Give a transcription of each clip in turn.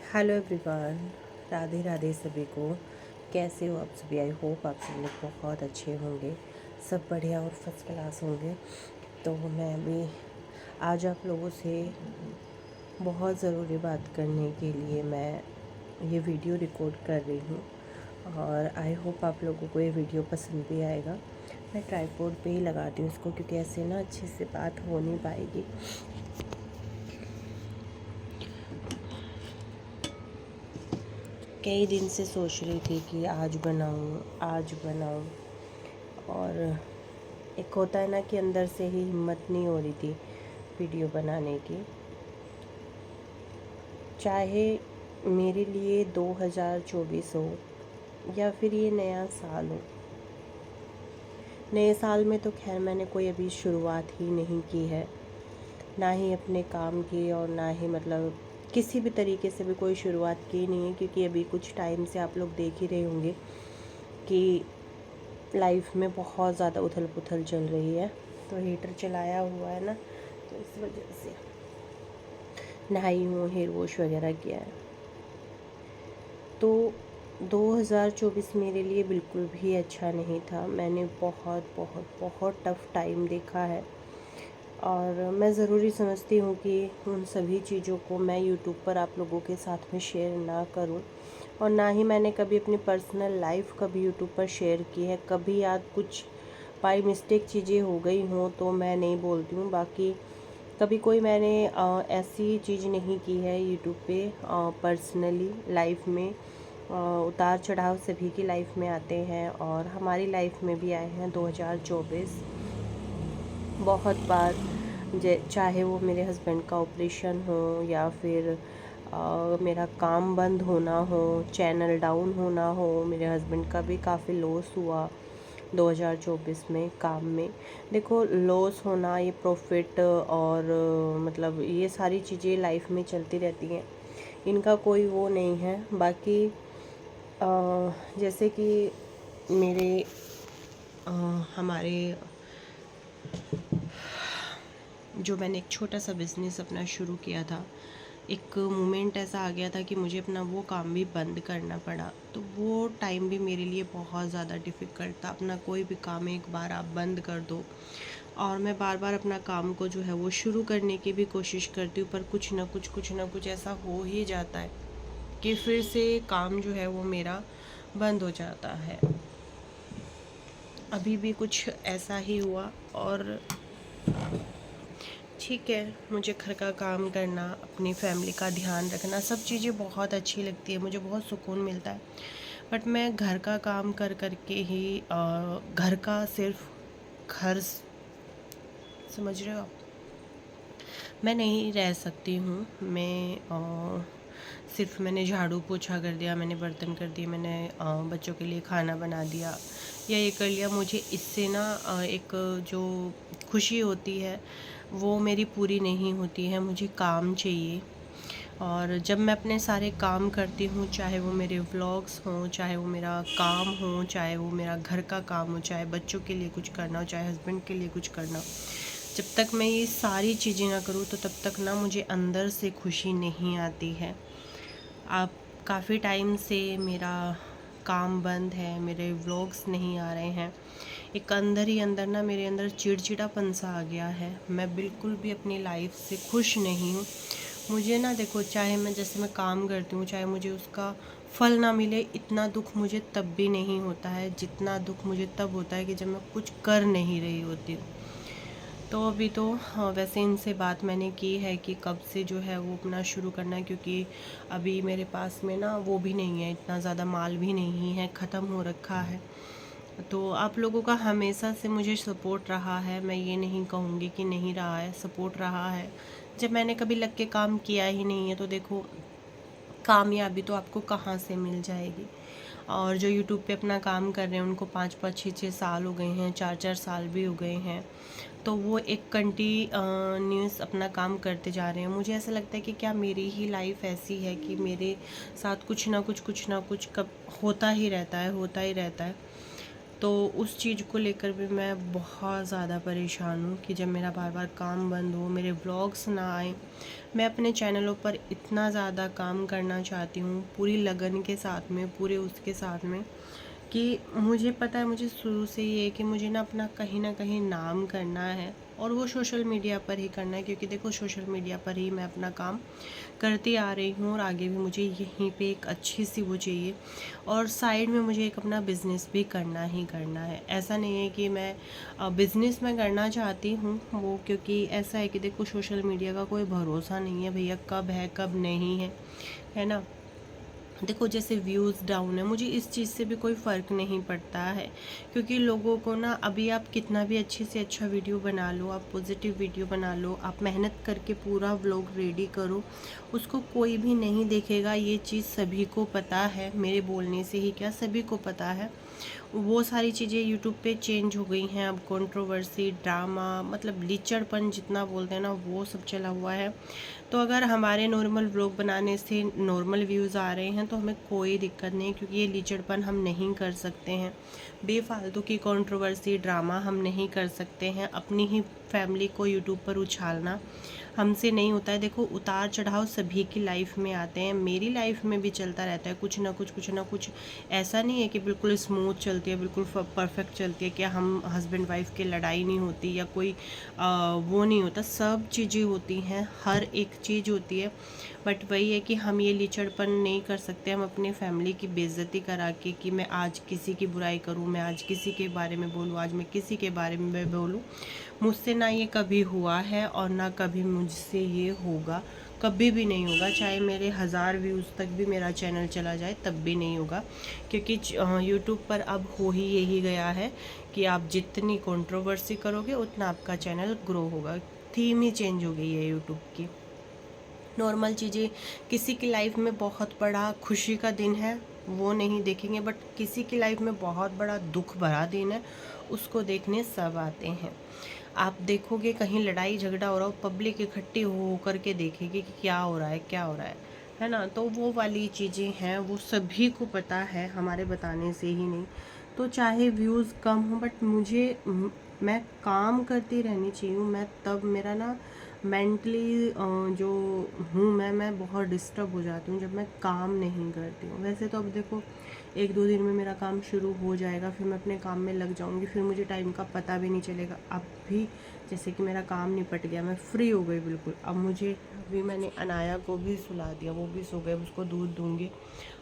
Hello everyone, Radhe Radhe सभी को। कैसे हो आप सभी? आई होप आप सब लोग बहुत अच्छे होंगे, सब बढ़िया और फर्स्ट क्लास होंगे। तो मैं भी आज आप लोगों से बहुत ज़रूरी बात करने के लिए मैं ये वीडियो रिकॉर्ड कर रही हूँ और आई होप आप लोगों को ये वीडियो पसंद भी आएगा। मैं ट्राइपॉड पे ही लगाती हूँ इसको क्योंकि ऐसे ना अच्छे से बात हो नहीं पाएगी। कई दिन से सोच रही थी कि आज बनाऊं और एक होता है ना कि अंदर से ही हिम्मत नहीं हो रही थी वीडियो बनाने की। चाहे मेरे लिए 2024 हो या फिर ये नया साल हो। नए साल में तो खैर मैंने कोई अभी शुरुआत ही नहीं की है, ना ही अपने काम की और ना ही मतलब किसी भी तरीके से भी कोई शुरुआत की नहीं है, क्योंकि अभी कुछ टाइम से आप लोग देख ही रहे होंगे कि लाइफ में बहुत ज़्यादा उथल पुथल चल रही है। तो हीटर चलाया हुआ है ना, तो इस वजह से नहाई हूँ, हेयर वॉश वगैरह किया है। तो 2024 मेरे लिए बिल्कुल भी अच्छा नहीं था। मैंने बहुत बहुत बहुत टफ़ टाइम देखा है और मैं ज़रूरी समझती हूँ कि उन सभी चीज़ों को मैं यूट्यूब पर आप लोगों के साथ में शेयर ना करूँ, और ना ही मैंने कभी अपनी पर्सनल लाइफ कभी यूट्यूब पर शेयर की है। कभी याद कुछ बाई मिस्टेक चीज़ें हो गई हों तो मैं नहीं बोलती हूँ, बाकी कभी कोई मैंने ऐसी चीज़ नहीं की है यूट्यूब पे। पर्सनली लाइफ में उतार चढ़ाव सभी की लाइफ में आते हैं और हमारी लाइफ में भी आए हैं 2024 बहुत बार। चाहे वो मेरे हस्बैंड का ऑपरेशन हो या फिर मेरा काम बंद होना हो, चैनल डाउन होना हो। मेरे हस्बैंड का भी काफ़ी लॉस हुआ 2024 में काम में। देखो, लॉस होना, ये प्रॉफिट और मतलब ये सारी चीज़ें लाइफ में चलती रहती हैं, इनका कोई वो नहीं है। बाकी जैसे कि मेरे हमारे जो मैंने एक छोटा सा बिज़नेस अपना शुरू किया था, एक मोमेंट ऐसा आ गया था कि मुझे अपना वो काम भी बंद करना पड़ा। तो वो टाइम भी मेरे लिए बहुत ज़्यादा डिफ़िकल्ट था। अपना कोई भी काम एक बार आप बंद कर दो और मैं बार बार अपना काम को जो है वो शुरू करने की भी कोशिश करती हूँ, पर कुछ ना कुछ ऐसा हो ही जाता है कि फिर से काम जो है वो मेरा बंद हो जाता है। अभी भी कुछ ऐसा ही हुआ और ठीक है, मुझे घर का काम करना, अपनी फैमिली का ध्यान रखना, सब चीज़ें बहुत अच्छी लगती है, मुझे बहुत सुकून मिलता है। बट मैं घर का काम कर कर के ही घर का सिर्फ घर, समझ रहे हो आप, मैं नहीं रह सकती हूँ। मैं सिर्फ मैंने झाड़ू पोछा कर दिया, मैंने बर्तन कर दिए, मैंने बच्चों के लिए खाना बना दिया या ये कर लिया, मुझे इससे ना एक जो खुशी होती है वो मेरी पूरी नहीं होती है। मुझे काम चाहिए। और जब मैं अपने सारे काम करती हूँ, चाहे वो मेरे व्लॉग्स हों, चाहे वो मेरा काम हो, चाहे वो मेरा घर का काम हो, चाहे बच्चों के लिए कुछ करना हो, चाहे हस्बैंड के लिए कुछ करना हो, जब तक मैं ये सारी चीज़ें ना करूँ तो तब तक ना मुझे अंदर से खुशी नहीं आती है। आप काफ़ी टाइम से मेरा काम बंद है, मेरे व्लॉग्स नहीं आ रहे हैं। एक अंदर ही अंदर ना मेरे अंदर चिड़चिड़ापन सा आ गया है। मैं बिल्कुल भी अपनी लाइफ से खुश नहीं हूँ। मुझे ना देखो, चाहे मैं जैसे मैं काम करती हूँ, चाहे मुझे उसका फल ना मिले, इतना दुख मुझे तब भी नहीं होता है जितना दुख मुझे तब होता है कि जब मैं कुछ कर नहीं रही होती हूँ। तो अभी तो वैसे इनसे बात मैंने की है कि कब से जो है वो अपना शुरू करना है, क्योंकि अभी मेरे पास में ना वो भी नहीं है, इतना ज़्यादा माल भी नहीं है, ख़त्म हो रखा है। तो आप लोगों का हमेशा से मुझे सपोर्ट रहा है, मैं ये नहीं कहूँगी कि नहीं रहा है, सपोर्ट रहा है। जब मैंने कभी लग के काम किया ही नहीं है तो देखो कामयाबी तो आपको कहाँ से मिल जाएगी। और जो यूट्यूब पे अपना काम कर रहे हैं उनको 5-5 6-6 साल हो गए हैं, 4-4 साल भी हो गए हैं, तो वो एक कंटिन्यूस अपना काम करते जा रहे हैं। मुझे ऐसा लगता है कि क्या मेरी ही लाइफ ऐसी है कि मेरे साथ कुछ ना कुछ कब होता ही रहता है, होता ही रहता है। तो उस चीज़ को लेकर भी मैं बहुत ज़्यादा परेशान हूँ कि जब मेरा बार बार काम बंद हो, मेरे व्लॉग्स ना आए। मैं अपने चैनलों पर इतना ज़्यादा काम करना चाहती हूँ, पूरी लगन के साथ में, पूरे उसके साथ में, कि मुझे पता है, मुझे शुरू से ये है कि मुझे ना कहीं नाम करना है, और वो सोशल मीडिया पर ही करना है, क्योंकि देखो सोशल मीडिया पर ही मैं अपना काम करती आ रही हूँ और आगे भी मुझे यहीं पे एक अच्छी सी वो चाहिए। और साइड में मुझे एक अपना बिज़नेस भी करना ही करना है। ऐसा नहीं है कि मैं बिज़नेस में करना चाहती हूँ वो, क्योंकि ऐसा है कि देखो सोशल मीडिया का कोई भरोसा नहीं है भैया, कब है कब नहीं है ना। देखो जैसे व्यूज़ डाउन है, मुझे इस चीज़ से भी कोई फ़र्क नहीं पड़ता है, क्योंकि लोगों को ना, अभी आप कितना भी अच्छे से अच्छा वीडियो बना लो, आप पॉजिटिव वीडियो बना लो, आप मेहनत करके पूरा व्लॉग रेडी करो, उसको कोई भी नहीं देखेगा। ये चीज़ सभी को पता है, मेरे बोलने से ही क्या, सभी को पता है। वो सारी चीज़ें यूट्यूब पे चेंज हो गई हैं अब, कंट्रोवर्सी, ड्रामा, मतलब लीचड़पन जितना बोलते हैं ना, वो सब चला हुआ है। तो अगर हमारे नॉर्मल व्लॉग बनाने से नॉर्मल व्यूज़ आ रहे हैं तो हमें कोई दिक्कत नहीं, क्योंकि ये लीचड़पन हम नहीं कर सकते हैं, बेफालतू की कंट्रोवर्सी, ड्रामा हम नहीं कर सकते हैं, अपनी ही फैमिली को यूट्यूब पर उछालना हमसे नहीं होता है। देखो उतार चढ़ाव सभी की लाइफ में आते हैं, मेरी लाइफ में भी चलता रहता है, कुछ ना कुछ। ऐसा नहीं है कि बिल्कुल स्मूथ चलती है, बिल्कुल परफेक्ट चलती है, कि हम हस्बैंड वाइफ की लड़ाई नहीं होती या कोई वो नहीं होता, सब चीज़ें होती हैं, हर एक चीज़ होती है। बट वही है कि हम ये लीचड़पन नहीं कर सकते, हम अपनी फैमिली की बेइज्जती करा के, कि मैं आज किसी की बुराई करूं, मैं आज किसी के बारे में बोलूं, आज मैं किसी के बारे में बोलूं। मुझसे ना ये कभी हुआ है और ना कभी मुझसे ये होगा, कभी भी नहीं होगा। चाहे मेरे 1000 व्यूज़ तक भी मेरा चैनल चला जाए तब भी नहीं होगा, क्योंकि यूट्यूब पर अब हो ही यही गया है कि आप जितनी कंट्रोवर्सी करोगे उतना आपका चैनल ग्रो होगा। थीम ही चेंज हो गई है यूट्यूब की। नॉर्मल चीज़ें, किसी की लाइफ में बहुत बड़ा खुशी का दिन है वो नहीं देखेंगे, बट किसी की लाइफ में बहुत बड़ा दुख भरा दिन है, उसको देखने सब आते हैं। आप देखोगे कहीं लड़ाई झगड़ा हो रहा हो, पब्लिक इकट्ठी हो करके देखेगी कि क्या हो रहा है, क्या हो रहा है ना। तो वो वाली चीज़ें हैं, वो सभी को पता है, हमारे बताने से ही नहीं। तो चाहे व्यूज़ कम हो, बट मैं काम करती रहनी चाहिए। मैं तब मेरा ना मेंटली जो हूँ मैं बहुत डिस्टर्ब हो जाती हूँ जब मैं काम नहीं करती हूँ। वैसे तो अब देखो 1-2 दिन में मेरा काम शुरू हो जाएगा, फिर मैं अपने काम में लग जाऊँगी, फिर मुझे टाइम का पता भी नहीं चलेगा। अब भी जैसे कि मेरा काम निपट गया, मैं फ्री हो गई बिल्कुल। अब मुझे, अभी मैंने अनाया को भी सुला दिया, वो भी सो गए, उसको दूध दूँगी,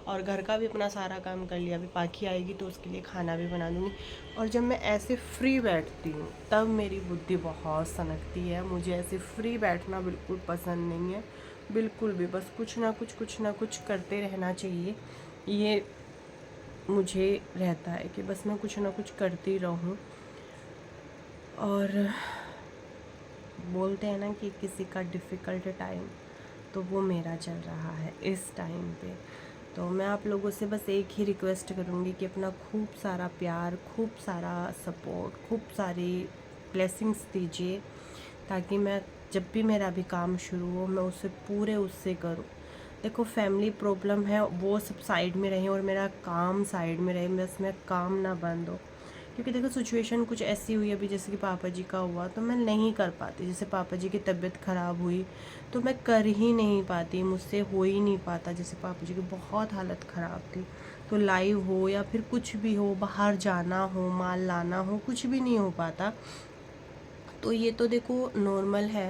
और घर का भी अपना सारा काम कर लिया। अभी पाखी आएगी तो उसके लिए खाना भी बना दूँगी। और जब मैं ऐसे फ्री बैठती हूँ तब मेरी बुद्धि बहुत सनकती है। मुझे ऐसे फ्री बैठना बिल्कुल पसंद नहीं है, बिल्कुल भी। बस कुछ ना कुछ करते रहना चाहिए, ये मुझे रहता है कि बस मैं कुछ ना कुछ करती रहूं। और बोलते हैं ना कि किसी का डिफ़िकल्ट टाइम, तो वो मेरा चल रहा है इस टाइम पे। तो मैं आप लोगों से बस एक ही रिक्वेस्ट करूँगी कि अपना खूब सारा प्यार, खूब सारा सपोर्ट, खूब सारी ब्लेसिंग्स दीजिए, ताकि मैं जब भी मेरा भी काम शुरू हो मैं उसे पूरे उससे करूँ। देखो फैमिली प्रॉब्लम है, वो सब साइड में रहे और मेरा काम साइड में रहे, बस मैं काम ना बंद हो। क्योंकि देखो सिचुएशन कुछ ऐसी हुई अभी, जैसे कि पापा जी का हुआ तो मैं नहीं कर पाती। जैसे पापा जी की तबीयत ख़राब हुई तो मैं कर ही नहीं पाती, मुझसे हो ही नहीं पाता। जैसे पापा जी की बहुत हालत ख़राब थी, तो लाइव हो या फिर कुछ भी हो, बाहर जाना हो, माल लाना हो, कुछ भी नहीं हो पाता। तो ये तो देखो नॉर्मल है,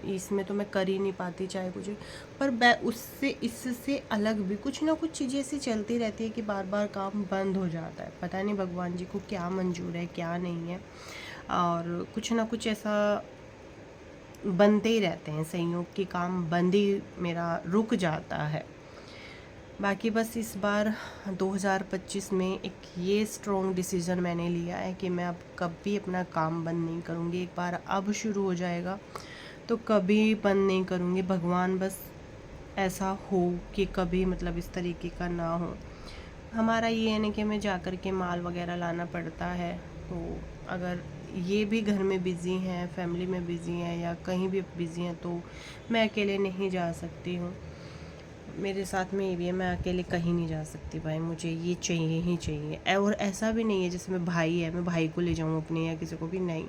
इसमें तो मैं कर ही नहीं पाती चाहे कुछ भी। पर उससे, इससे अलग भी कुछ ना कुछ चीज़ें ऐसी चलती रहती है कि बार बार काम बंद हो जाता है। पता नहीं भगवान जी को क्या मंजूर है क्या नहीं है, और कुछ ना कुछ ऐसा बनते ही रहते हैं संयोग कि काम बंद ही मेरा रुक जाता है। बाकी बस इस बार 2025 में एक ये स्ट्रॉन्ग डिसीज़न मैंने लिया है कि मैं अब कभी अपना काम बंद नहीं करूँगी। एक बार अब शुरू हो जाएगा तो कभी बंद नहीं करूँगी। भगवान बस ऐसा हो कि कभी मतलब इस तरीके का ना हो। हमारा ये है ना कि हमें जा कर के माल वगैरह लाना पड़ता है, तो अगर ये भी घर में बिज़ी हैं, फैमिली में बिज़ी हैं या कहीं भी बिज़ी हैं, तो मैं अकेले नहीं जा सकती हूँ। मेरे साथ में ये भी है, मैं अकेले कहीं नहीं जा सकती भाई, मुझे ये चाहिए ही चाहिए। और ऐसा भी नहीं है जैसे मैं भाई है मैं भाई को ले जाऊँ अपने या किसी को भी, नहीं।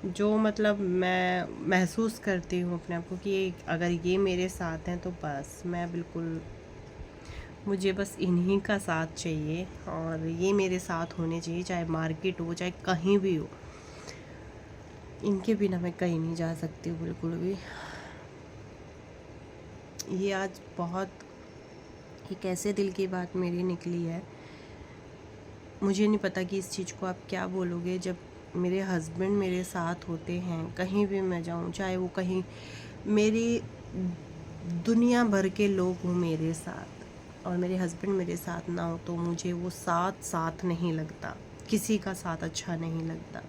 जो मतलब मैं महसूस करती हूँ अपने आप को कि अगर ये मेरे साथ हैं तो बस मैं बिल्कुल, मुझे बस इन्हीं का साथ चाहिए और ये मेरे साथ होने चाहिए, चाहे मार्केट हो चाहे कहीं भी हो। इनके बिना मैं कहीं नहीं जा सकती हूँ बिल्कुल भी। ये आज बहुत एक ऐसे दिल की बात मेरी निकली है, मुझे नहीं पता कि इस चीज़ को आप क्या बोलोगे। जब मेरे हस्बैंड मेरे साथ होते हैं कहीं भी मैं जाऊं, चाहे वो कहीं मेरी दुनिया भर के लोग हों मेरे साथ और मेरे हस्बैंड मेरे साथ ना हो, तो मुझे वो साथ साथ नहीं लगता, किसी का साथ अच्छा नहीं लगता।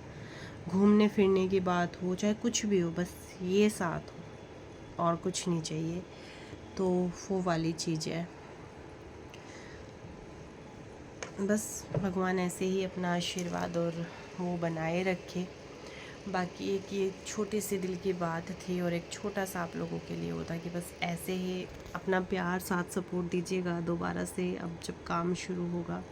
घूमने फिरने की बात हो चाहे कुछ भी हो, बस ये साथ हो और कुछ नहीं चाहिए। तो वो वाली चीज़ है। बस भगवान ऐसे ही अपना आशीर्वाद और वो बनाए रखे। बाकी एक ये छोटी सी दिल की बात थी और एक छोटा सा आप लोगों के लिए होता कि बस ऐसे ही अपना प्यार साथ सपोर्ट दीजिएगा। दोबारा से अब जब काम शुरू होगा,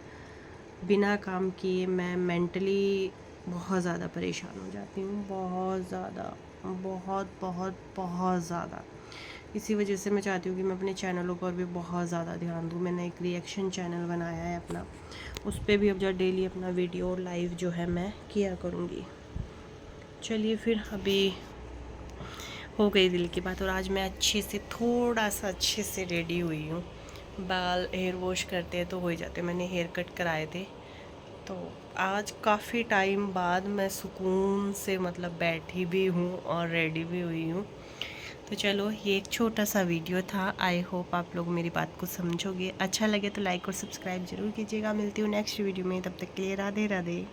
बिना काम किए मैं मेंटली बहुत ज़्यादा परेशान हो जाती हूँ, बहुत ज़्यादा, बहुत बहुत बहुत ज़्यादा। इसी वजह से मैं चाहती हूँ कि मैं अपने चैनलों पर भी बहुत ज़्यादा ध्यान दूँ। मैंने एक रिएक्शन चैनल बनाया है अपना, उस पर भी अब जब डेली अपना वीडियो और लाइव जो है मैं किया करूँगी। चलिए फिर, अभी हो गई दिल की बात और आज मैं अच्छे से, थोड़ा सा अच्छे से रेडी हुई हूँ। बाल हेयर वॉश करते हैं तो हो ही जाते, मैंने हेयर कट कराए थे। तो आज काफ़ी टाइम बाद मैं सुकून से मतलब बैठी भी हूँ और रेडी भी हुई हूँ। तो चलो, ये एक छोटा सा वीडियो था। आई होप आप लोग मेरी बात को समझोगे। अच्छा लगे तो लाइक और सब्सक्राइब जरूर कीजिएगा। मिलती हूँ नेक्स्ट वीडियो में, तब तक के लिए राधे राधे।